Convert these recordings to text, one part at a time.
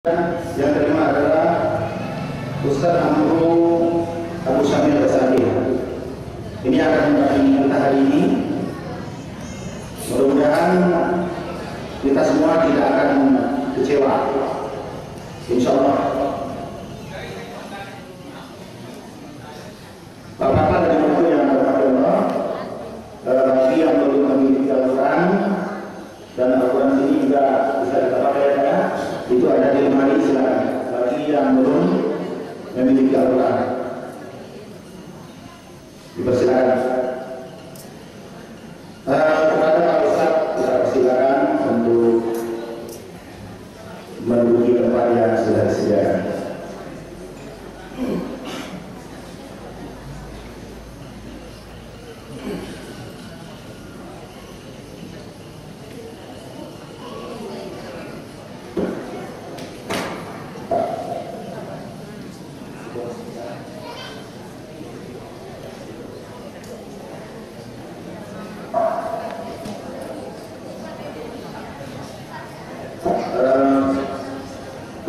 Yang kelima adalah Ustaz Amru Abu Syamil Ghazali. Ini akan mendampingi kita hari ini. Mudah-mudahan kita semua tidak akan kecewa, insya Allah. Bapak-bapak dan ibu yang dirahmati Allah, bagi yang belum memiliki Al-Quran, dan Al-Quran ini juga bisa kita pakai ya, itu ada di lemari, silakan. Bagi yang belum memiliki Al-Quran, dipersilakan. Kepada Pak Ustaz, kita persilakan untuk menduduki tempat yang sudah disediakan.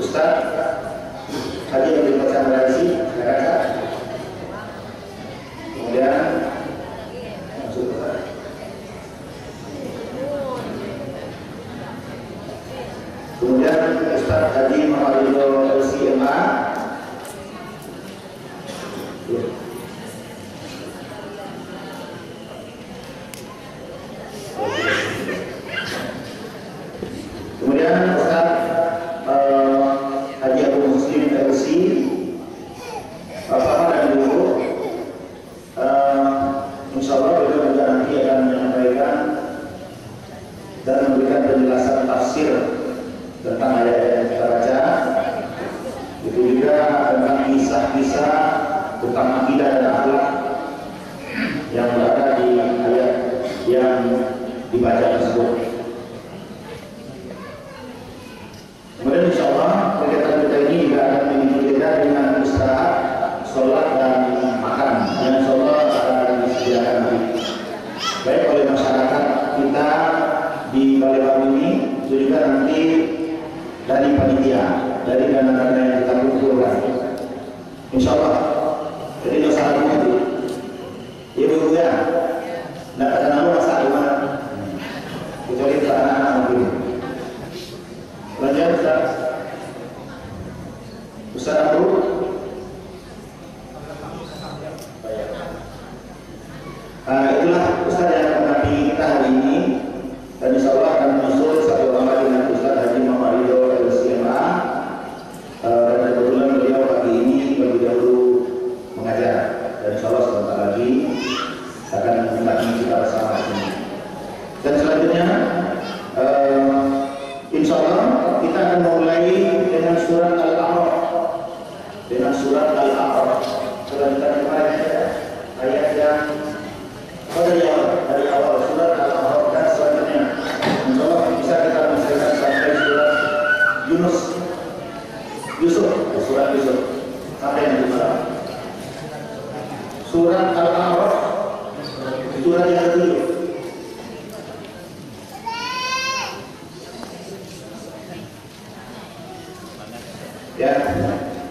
Ustaz Haji Abdul Qasim Raisi, silakan. Kemudian masuk Ustaz. Kemudian Ustaz Haji Muhammad LCMA. Kemudian Ustaz Haji Abu Muslim LC, Bapak dan Ibu, insya Allah beliau juga nanti akan menyampaikan dan memberikan penjelasan tafsir tentang ayat-ayat yang kita baca. Itu juga tentang kisah-kisah tentang akidah dan akhlak yang berada di ayat yang dibaca tersebut. Kemudian insya Allah kegiatan kita ini juga akan mengikuti kita dengan istirahat, sholat dan makan yang insya Allah akan disediakan nanti. Baik oleh masyarakat kita di Palembang ini, itu juga nanti dari panitia, dari dana-dana yang kita kumpulkan. Insya Allah. Jadi nggak usah ragu nanti. Ibu ya, nggak ada nama masalah gimana? Kecuali untuk anak-anak mungkin. Lanjut Ustaz. Ustaz Abu. Itulah Ustaz yang akan mendampingi kita hari ini, dan insya Allah akan menyusul satu orang lagi dengan Ustaz Haji Muhammad Ridho LCMA. Dan kebetulan beliau pagi ini lebih dahulu mengajar, dan insya Allah sebentar lagi akan mendampingi kita bersama di sini. Dan selanjutnya insya Allah kita akan memulai dengan surat Al-A'raf. Dengan surat Al-A'raf. Surat yang kemarin ayat yang dari awal surat Al-A'raf dan selanjutnya. Insya Allah bisa kita menyelesaikan sampai surat surat Yusuf sampai yang kedua. Surat Al-A'raf surat yang kedua. Ya,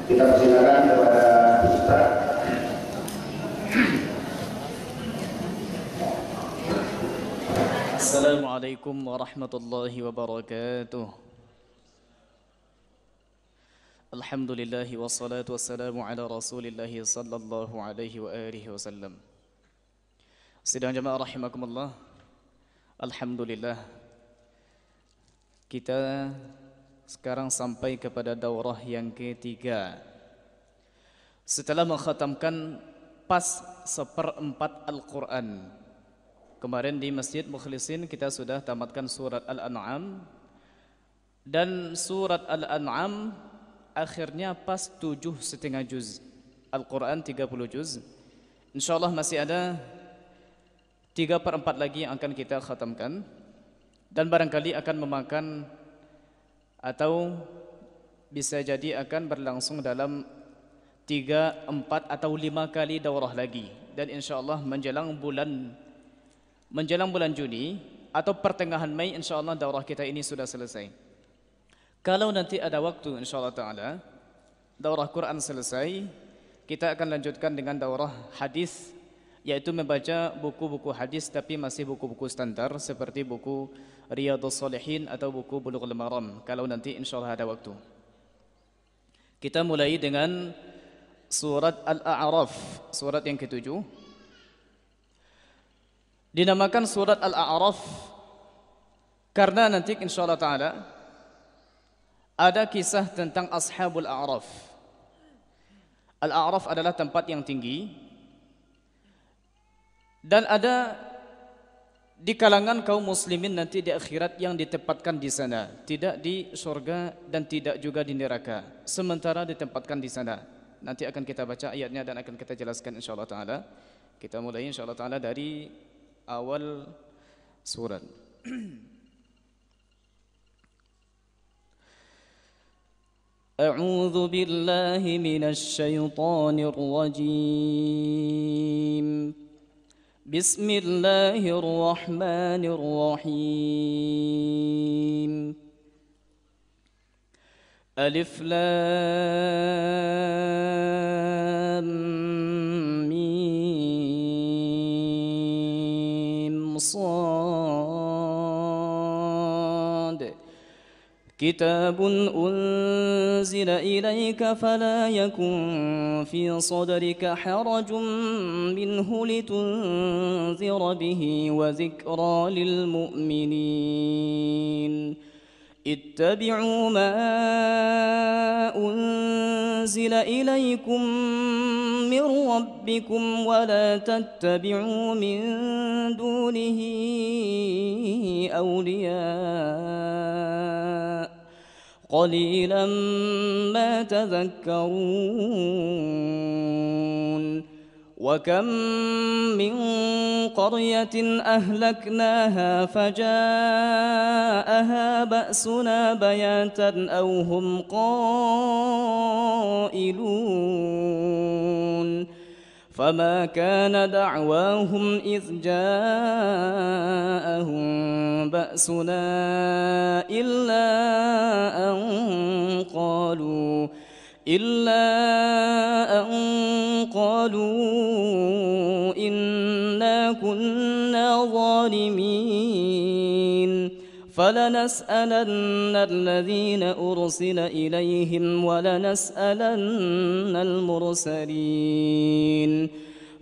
kita persilakan kepada Ustaz. Assalamualaikum warahmatullahi wabarakatuh. Alhamdulillahi wassalatu wassalamu ala rasulillahi sallallahu alaihi wa alihi wasallam. Sidang jamaah rahimakumullah. Alhamdulillah, kita sekarang sampai kepada daurah yang ketiga. Setelah mengkhatamkan pas seperempat Al-Quran. Kemarin di Masjid Mukhlisin kita sudah tamatkan surat Al-An'am. Dan surat Al-An'am akhirnya pas 7,5 juz. Al-Quran 30 juz. InsyaAllah masih ada 3/4 lagi yang akan kita khatamkan. Dan barangkali akan memakan atau bisa jadi akan berlangsung dalam 3, 4 atau 5 kali daurah lagi. Dan insyaAllah menjelang bulan Juni atau pertengahan Mei, insyaAllah daurah kita ini sudah selesai. Kalau nanti ada waktu insyaallah taala daurah Quran selesai, kita akan lanjutkan dengan daurah hadis, yaitu membaca buku-buku hadis tapi masih buku-buku standar seperti buku Riyadhus Shalihin atau buku Bulughul Maram kalau nanti insyaallah ada waktu. Kita mulai dengan surat Al-A'raf, surat yang ke-7. Dinamakan surat Al-A'raf karena nanti insyaallah taala ada kisah tentang Ashabul A'raf. Al-A'raf adalah tempat yang tinggi dan ada di kalangan kaum muslimin nanti di akhirat yang ditempatkan di sana, tidak di surga dan tidak juga di neraka, sementara ditempatkan di sana. Nanti akan kita baca ayatnya dan akan kita jelaskan insyaallah taala. Kita mulai insyaallah taala dari awal surat. A'udzu billahi minasy syaithanir rajim. Bismillahirrahmanirrahim. Alif Lam Mim Shad. Kitabun unzila ilayka fala yakun fi sadrika harajun minhu litunzira bihi wa dhikra lil mu'minin. Ittabi'u ma unzila ilaykum min rabbikum wa la tattabi'u min dunihi awliya. قليلا ما تذكرون وكم من قرية أهلكناها فجاءها بأسنا بياتا أو هم قائلون فما كان دعواهم إذ جاءهم بأسنا إلا أن قالوا إنا كنا ظالمين فلنسألن الذين أرسل إليهم ولنسألن المرسلين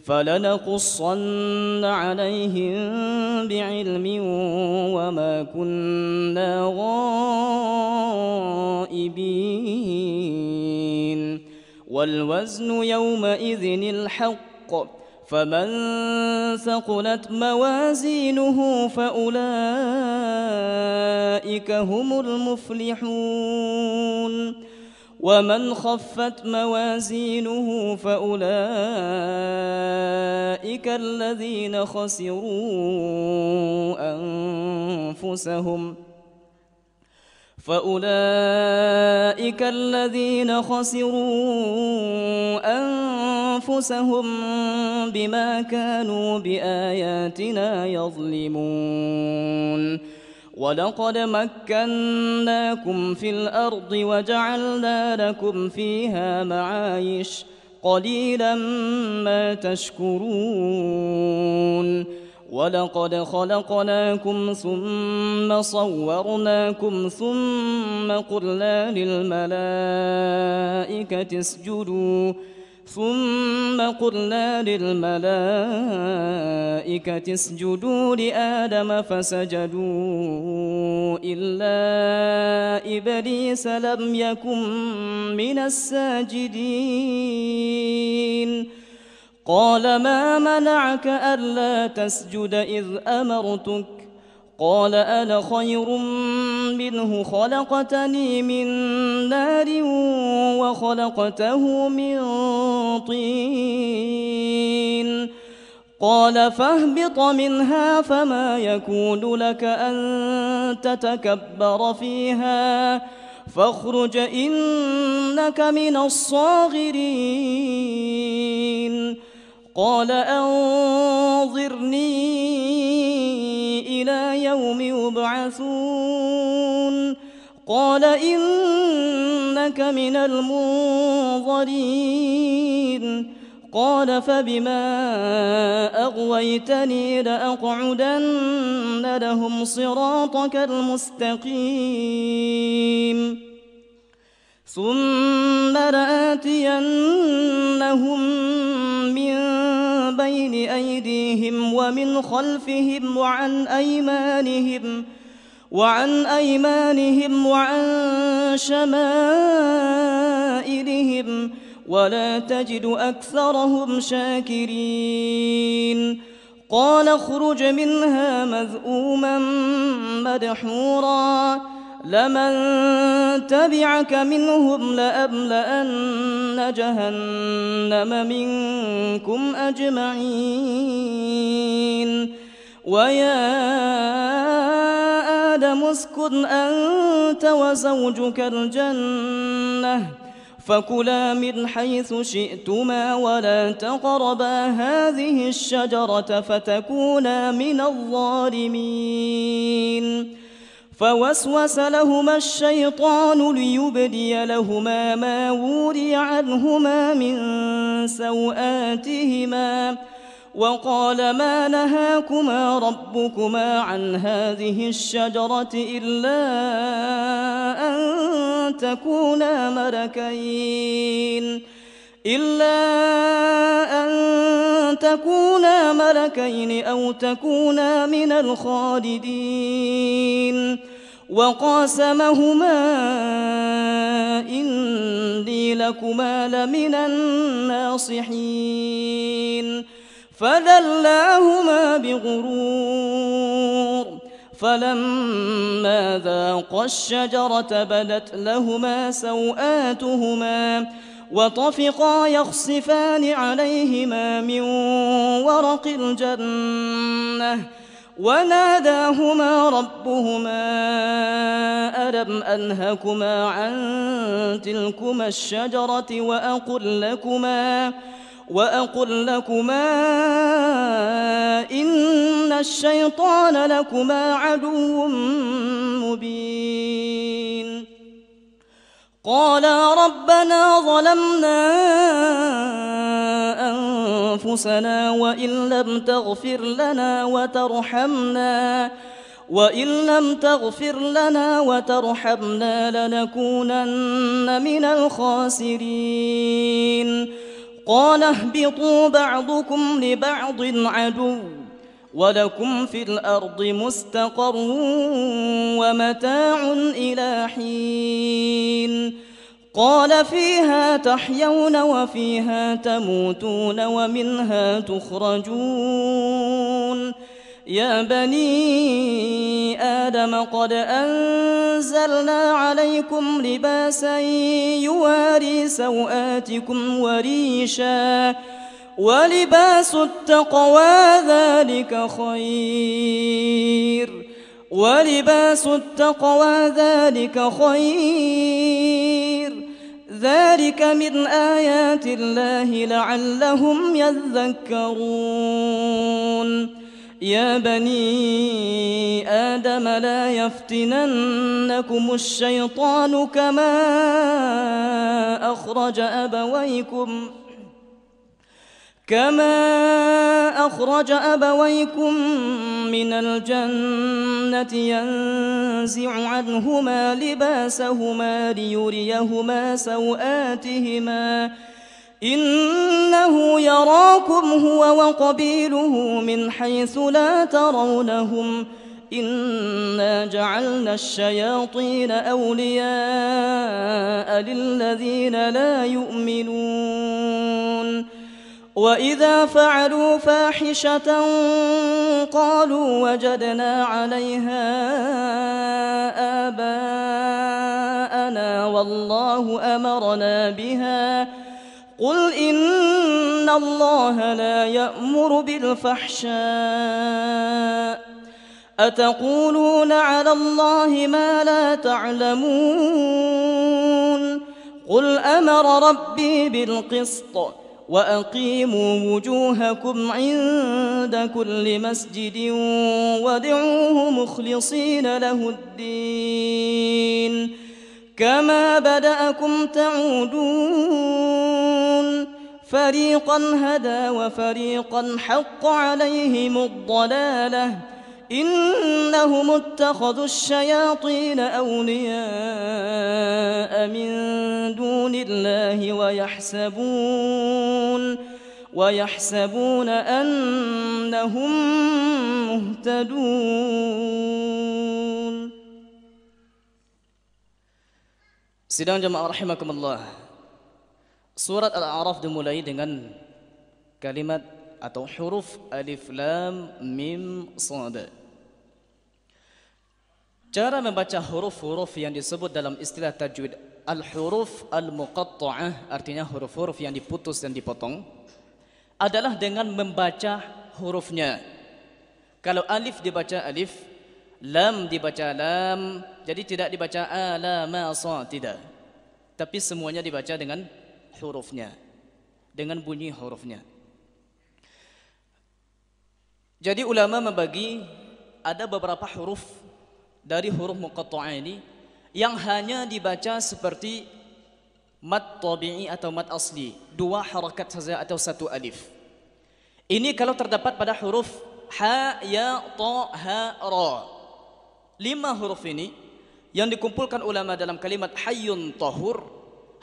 فلنقصن عليهم بعلم وما كنا غائبين والوزن يومئذ الحق فمن ثقلت موازينه فأولئك هم المفلحون ومن خفت موازينه فأولئك الذين خسروا أنفسهم بما كانوا بآياتنا يظلمون ولقد مكناكم في الأرض وجعلنا لكم فيها معايش قليلا ما تشكرون ولقد خلقناكم ثم صورناكم ثم قلنا للملائكة اسجدوا لآدم فسجدوا إلا إبليس لم يكن من الساجدين قال ما منعك ألا تسجد إذ أمرتك قال أنا خير منه خلقتني من نار وخلقته من طين قال فاهبط منها فما يكون لك أن تتكبر فيها فاخرج إنك من الصاغرين قال أنظرني إلى يوم يبعثون قال إنك من المنظرين قال فبما أغويتني لأقعدن لهم صراطك المستقيم ثم لآتينهم من بين أيديهم ومن خلفهم وعن أيمانهم وعن شمائلهم ولا تجد أكثرهم شاكرين قال اخرج منها مذءوما مدحورا لمن تبعك منهم لأملأن جهنم منكم أجمعين ويا آدم اسكن أنت وزوجك الجنة فكلا من حيث شئتما ولا تقربا هذه الشجرة فتكونا من الظالمين فوسوس لهما الشيطان ليبدي لهما ما وري عنهما من سوآتهما وقال ما نهاكما ربكما عن هذه الشجرة إلا أن تكونا ملكين أو تكونا من الخالدين وقاسمهما إني لكما لمن الناصحين فدلاهما بغرور فلما ذاقا الشجرة بدت لهما سوآتهما وطفقا يخصفان عليهما من ورق الجنة وناداهما ربهما ألم أنهكما عن تلكما الشجرة وأقل لكما إن الشيطان لكما عدو مبين قالا ربنا ظلمنا أنفسنا وإن لم تغفر لنا وترحمنا لنكونن من الخاسرين قال اهبطوا بعضكم لبعض عدو ولكم في الأرض مستقر ومتاع إلى حين قال فيها تحيون وفيها تموتون ومنها تخرجون يا بني آدم قد أنزلنا عليكم لباسا يواري سوآتكم وريشا ولباس التقوى ذلك خير ذلك من آيات الله لعلهم يذكرون يا بني آدم لا يفتننكم الشيطان كما أخرج أبويكم من الجنة ينزع عنهما لباسهما ليريهما سوآتهما إنه يراكم هو وقبيله من حيث لا ترونهم إنا جعلنا الشياطين أولياء للذين لا يؤمنون وإذا فعلوا فاحشة قالوا وجدنا عليها آباءنا والله أمرنا بها قل إن الله لا يأمر بالفحشاء أتقولون على الله ما لا تعلمون قل أمر ربي بالقسط وأقيموا وجوهكم عند كل مسجد وادعوه مخلصين له الدين كما بدأكم تعودون فريقا هدى وفريقا حق عليهم الضلالة إنهم اتخذوا الشياطين أولياء من دون الله ويحسبون أنهم مهتدون. Sidang jemaah rahimakumullah. Surat Al-A'raf dimulai dengan kalimat atau huruf alif lam mim shad. Cara membaca huruf-huruf yang disebut dalam istilah tajwid al-huruf al-muqatta'ah, artinya huruf-huruf yang diputus dan dipotong, adalah dengan membaca hurufnya. Kalau alif dibaca alif, lam dibaca lam, jadi tidak dibaca alama sa, tidak. Tapi semuanya dibaca dengan hurufnya, dengan bunyi hurufnya. Jadi ulama membagi ada beberapa huruf dari huruf muqatta'ah ini yang hanya dibaca seperti mad tabi'i atau mad asli, 2 harakat saja atau 1 alif. Ini kalau terdapat pada huruf ha, ya, ta, ha, ra. 5 huruf ini yang dikumpulkan ulama dalam kalimat hayyun tahur,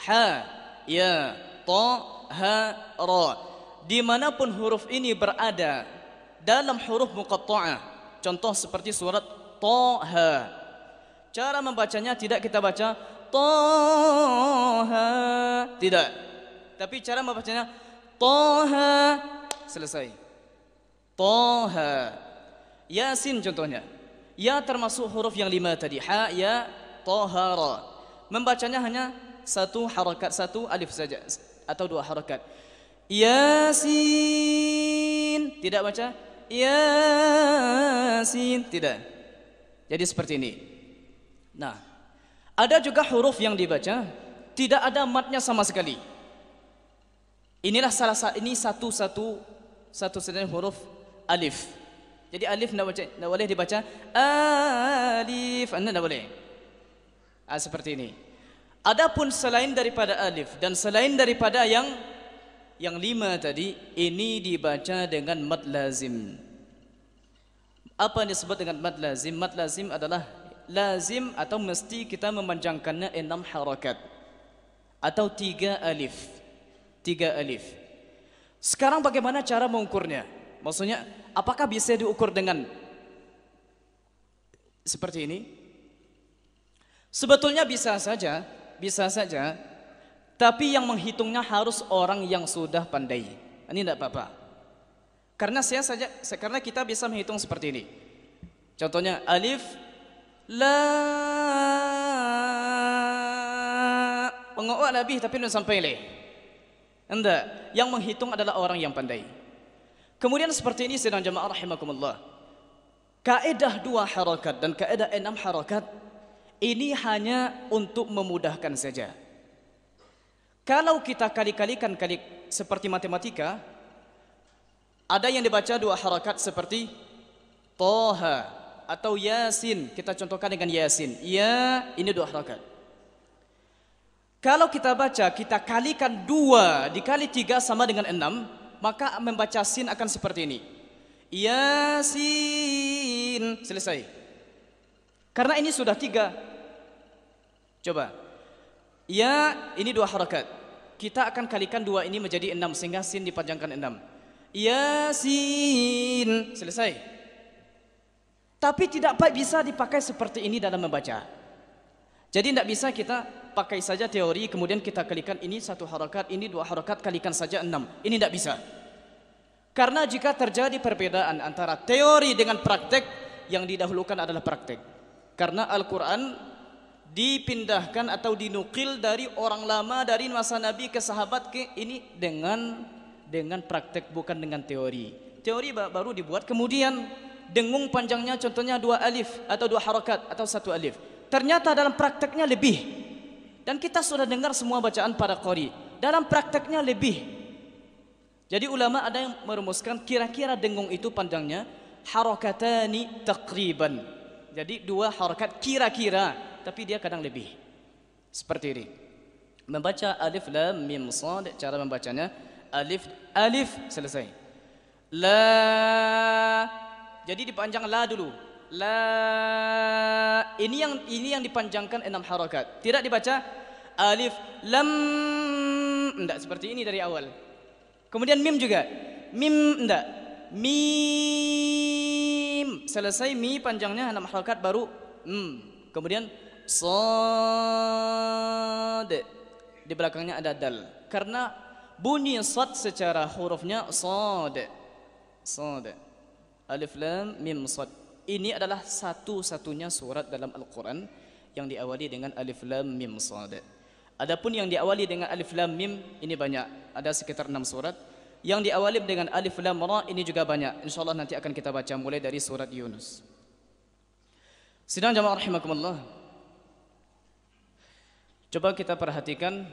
ha, ya, ta, ha, ra. Dimanapun huruf ini berada dalam huruf muqatta'ah, contoh seperti surat Taha, cara membacanya tidak kita baca Taha, tidak, tapi cara membacanya Taha, selesai. Taha. Yasin contohnya, ya termasuk huruf yang 5 tadi, ha, ya, ta, ha, ra. Membacanya hanya 1 harakat, 1 alif saja atau 2 harakat. Yasin, tidak baca Yasin, tidak. Jadi seperti ini. Nah, ada juga huruf yang dibaca tidak ada matnya sama sekali. Inilah ini satu huruf alif. Jadi alif tidak boleh dibaca alif, tidak boleh. Seperti ini. Adapun selain daripada alif dan selain daripada yang 5 tadi, ini dibaca dengan mad lazim. Apa yang disebut dengan mad lazim? Mad lazim adalah lazim atau mesti kita memanjangkannya 6 harakat atau 3 alif. 3 alif. Sekarang bagaimana cara mengukurnya? Maksudnya, apakah bisa diukur dengan seperti ini? Sebetulnya bisa saja, tapi yang menghitungnya harus orang yang sudah pandai. Ini tidak apa-apa. Karena kita bisa menghitung seperti ini. Contohnya alif la, pengawal lebih tapi belum sampai le. Enggak, yang menghitung adalah orang yang pandai. Kemudian seperti ini sedang jemaah rahimakumullah. Kaidah 2 harakat dan kaidah 6 harakat ini hanya untuk memudahkan saja. Kalau kita kali-kalikan seperti matematika, ada yang dibaca 2 harakat seperti Toha atau Yasin. Kita contohkan dengan Yasin. Ya, ini 2 harakat. Kalau kita baca, kita kalikan 2 dikali 3 sama dengan 6, maka membaca sin akan seperti ini. Yasin, selesai. Karena ini sudah 3. Coba. Ya, ini 2 harakat. Kita akan kalikan 2 ini menjadi 6 sehingga sin dipanjangkan 6. Yasin, selesai. Tapi tidak bisa dipakai seperti ini dalam membaca. Jadi tidak bisa kita pakai saja teori kemudian kita kalikan ini 1 harakat, ini 2 harakat, kalikan saja 6. Ini tidak bisa. Karena jika terjadi perbedaan antara teori dengan praktek, yang didahulukan adalah praktek. Karena Al-Quran dipindahkan atau dinukil dari orang lama, dari masa Nabi ke sahabat ke ini dengan praktek, bukan dengan teori. Teori baru dibuat kemudian. Dengung panjangnya contohnya 2 alif atau 2 harakat atau 1 alif. Ternyata dalam prakteknya lebih. Dan kita sudah dengar semua bacaan para qari. Dalam prakteknya lebih. Jadi ulama ada yang merumuskan kira-kira dengung itu panjangnya harakatani taqriban. Jadi 2 harakat kira-kira, tapi dia kadang lebih. Seperti ini. Membaca alif lam mim shad, cara membacanya alif selesai. La, jadi dipanjang la dulu. La, ini yang dipanjangkan 6 harakat. Tidak dibaca alif lam, enggak seperti ini dari awal. Kemudian mim juga. Mim enggak. Mim selesai, mi panjangnya 6 harakat baru kemudian sad, di belakangnya ada dal. Karena bunyi sad secara hurufnya sad. Alif lam mim sad. Ini adalah satu-satunya surat dalam Al-Quran yang diawali dengan alif lam mim sad. Adapun yang diawali dengan alif lam mim ini banyak, ada sekitar 6 surat. Yang diawali dengan alif lam ra ini juga banyak. Insyaallah nanti akan kita baca mulai dari surat Yunus. Sidang jamaah rahimakumullah. Coba kita perhatikan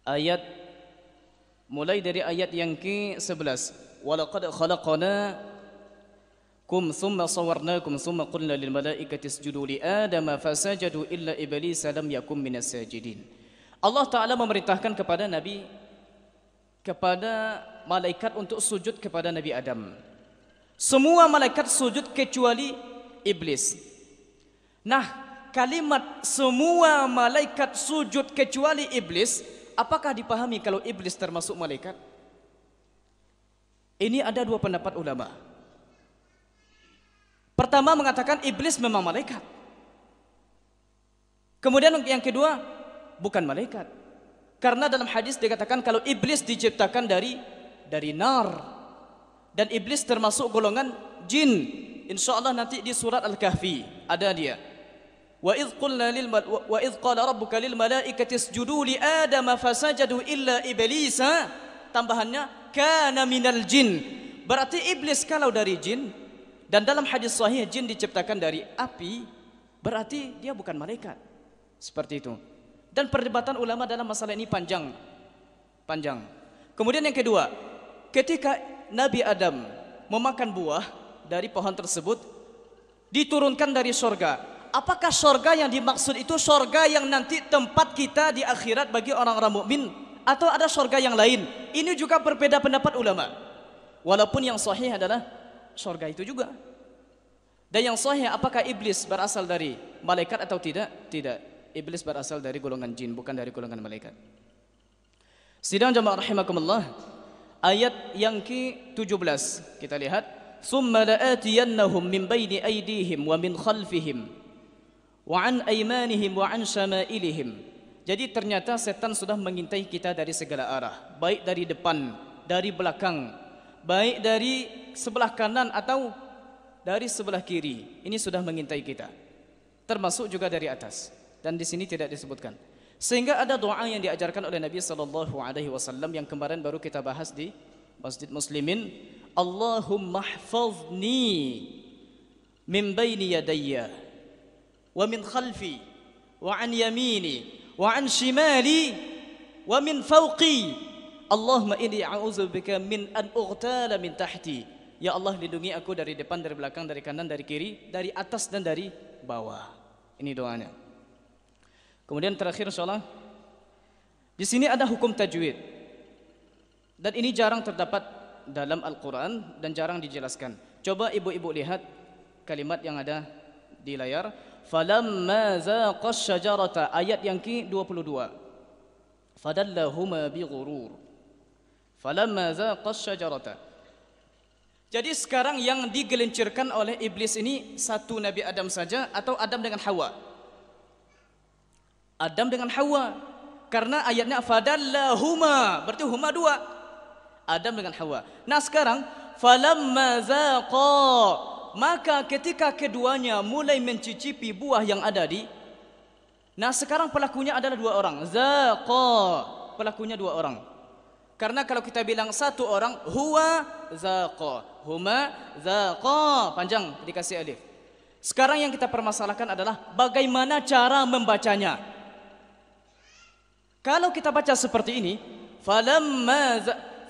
ayat mulai dari ayat yang ke-11. Walaqad khalaqnakum thumma sawwarnakum thumma qulna lil malaikati isjudu li adama fasajadu illa iblisa lam yakum minas sajidin. Allah Ta'ala memerintahkan kepada malaikat untuk sujud kepada Nabi Adam. Semua malaikat sujud kecuali iblis. Nah, kalimat semua malaikat sujud kecuali iblis, apakah dipahami kalau iblis termasuk malaikat? Ini ada 2 pendapat ulama. Pertama mengatakan iblis memang malaikat. Kemudian yang kedua, bukan malaikat. Karena dalam hadis dikatakan kalau iblis diciptakan dari nar, dan iblis termasuk golongan jin. Insyaallah nanti di surat Al-Kahfi ada dia. Wa idz qala rabbuka lil malaikati isjudu li adama fasajadu illa iblisa, tambahannya kana minal jin. Berarti iblis kalau dari jin, dan dalam hadis sahih jin diciptakan dari api, berarti dia bukan malaikat. Seperti itu. Dan perdebatan ulama dalam masalah ini panjang. Kemudian yang kedua, ketika Nabi Adam memakan buah dari pohon tersebut, diturunkan dari surga. Apakah surga yang dimaksud itu surga yang nanti tempat kita di akhirat bagi orang-orang mukmin, atau ada surga yang lain? Ini juga berbeda pendapat ulama. Walaupun yang sahih adalah surga itu juga. Dan yang sahih, apakah iblis berasal dari malaikat atau tidak? Tidak. Iblis berasal dari golongan jin, bukan dari golongan malaikat. Sidang jamaah rahimakumullah, ayat yang ke-17 kita lihat, "Tsumma la'atiyannahum min baini aydihim wa min khalfihim wa an aymanihim wa an syama'ilihim." Jadi ternyata setan sudah mengintai kita dari segala arah, baik dari depan, dari belakang, baik dari sebelah kanan atau dari sebelah kiri. Ini sudah mengintai kita. Termasuk juga dari atas. Dan di sini tidak disebutkan. Sehingga ada doa yang diajarkan oleh Nabi sallallahu alaihi wasallam yang kemarin baru kita bahas di Masjid Muslimin, Allahumma ihfazni min baini yadayya wa min khalfi wa an yamini wa an shimali wa min fawqi. Allahumma inni a'udzubika min an ughtala min tahti. Ya Allah, lindungi aku dari depan, dari belakang, dari kanan, dari kiri, dari atas dan dari bawah. Ini doanya. Kemudian terakhir insyaallah, di sini ada hukum tajwid. Dan ini jarang terdapat dalam Al-Quran dan jarang dijelaskan. Coba ibu-ibu lihat kalimat yang ada di layar. Falamma zaqash syajarata, ayat yang ke-22. Fadallahuma bighurur. Falamma zaqash syajarata. Jadi sekarang yang digelincirkan oleh iblis ini satu Nabi Adam saja atau Adam dengan Hawa? Adam dengan Hawa. Karena ayatnya fadallahuma, berarti huma 2. Adam dengan Hawa. Nah sekarang falamma zaqa, maka ketika keduanya mulai mencicipi buah yang ada di, nah sekarang pelakunya adalah 2 orang. Zaqa, pelakunya 2 orang. Karena kalau kita bilang 1 orang, huwa zaqa, huma zaqa, panjang dikasih alif. Sekarang yang kita permasalahkan adalah bagaimana cara membacanya. Kalau kita baca seperti ini,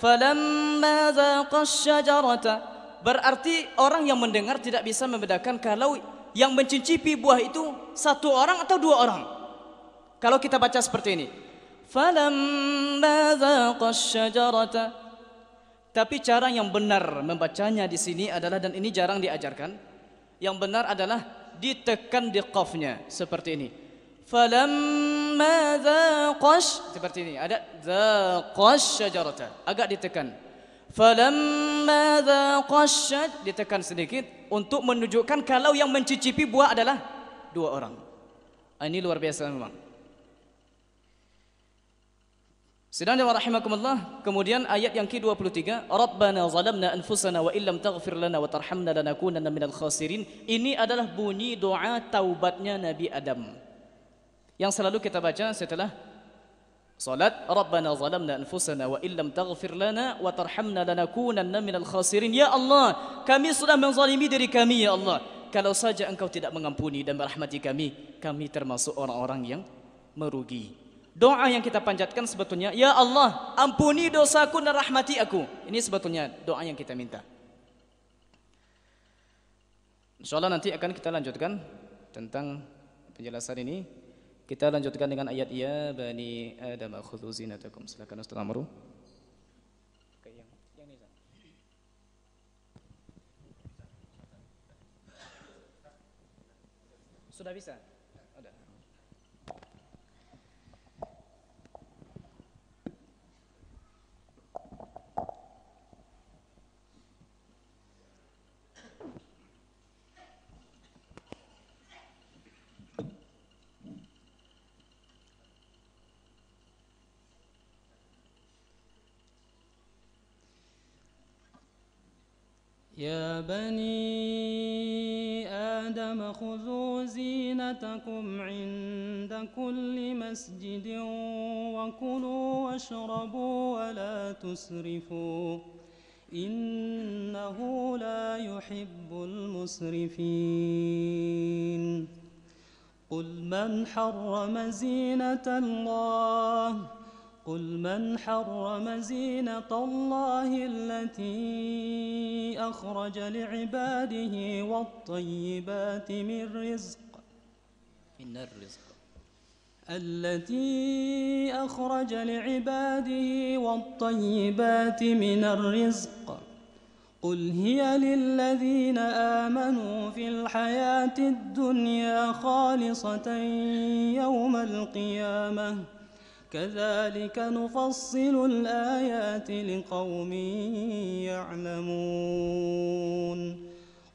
falamma dzaqash syajarata. Berarti orang yang mendengar tidak bisa membedakan kalau yang mencicipi buah itu satu orang atau dua orang. Kalau kita baca seperti ini, falamma dzaqash syajarata. Tapi cara yang benar membacanya di sini adalah, dan ini jarang diajarkan, yang benar adalah ditekan di qafnya seperti ini. Falamma dzaqash, seperti ini, ada dzaqash syajarata, agak ditekan. Falamma dzaqash, ditekan sedikit untuk menunjukkan kalau yang mencicipi buah adalah dua orang. Ini luar biasa memang. Sedangkan rahimakumullah, kemudian ayat yang ke-23, Rabbana zalamna anfusana wa illam taghfir lana wa tarhamna lanakunanna minal khasirin. Ini adalah bunyi doa taubatnya Nabi Adam yang selalu kita baca setelah salat. Rabbana zalamna anfusana wa illam taghfir lana wa tarhamna lanakunanna minal khasirin. Ya Allah, kami sudah menzalimi diri kami ya Allah. Kalau saja Engkau tidak mengampuni dan merahmati kami, kami termasuk orang-orang yang merugi. Doa yang kita panjatkan sebetulnya, ya Allah, ampuni dosaku dan rahmati aku. Ini sebetulnya doa yang kita minta. InsyaAllah nanti akan kita lanjutkan tentang penjelasan ini. Kita lanjutkan dengan ayat ya bani Adam khudhu zinatakum. Silakan Ustaz Amru. Sudah bisa? Ada. يا بني آدم خذوا زينتكم عند كل مسجد وكلوا واشربوا ولا تسرفوا إنه لا يحب المسرفين قل من حرم زينة الله التي أخرج لعباده والطيبات من رزق التي أخرج لعباده والطيبات من الرزق قل هي للذين آمنوا في الحياة الدنيا خالصة يوم القيامة كذلك نفصل الآيات لقوم يعلمون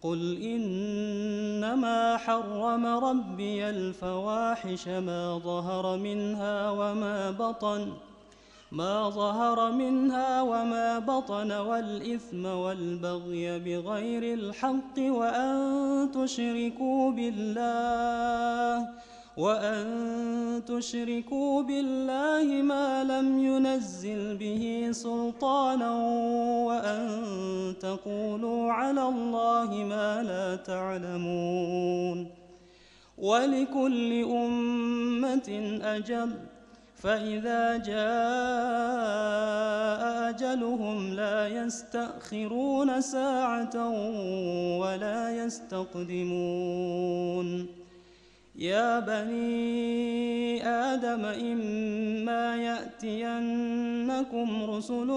قل إنما حرم ربي الفواحش ما ظهر منها وما بطن والإثم والبغي بغير الحق وأن تشركوا بالله ما لم ينزل به سلطانا وأن تقولوا على الله ما لا تعلمون ولكل أمة أجل فإذا جاء أجلهم لا يستأخرون ساعة ولا يستقدمون يا بني آدم إما يأتينكم رسل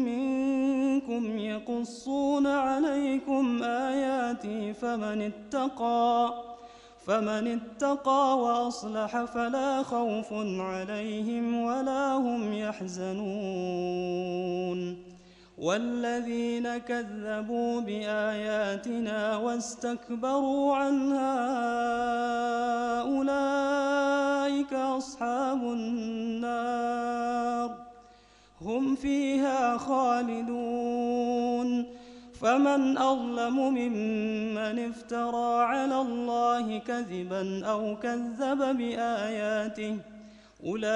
منكم يقصون عليكم آياتي فمن اتقى وأصلح فلا خوف عليهم ولا هم يحزنون والذين كذبوا بآياتنا واستكبروا عنها أولئك أصحاب النار هم فيها خالدون فمن أظلم ممن افترى على الله كذبا أو كذب بآياته أولئك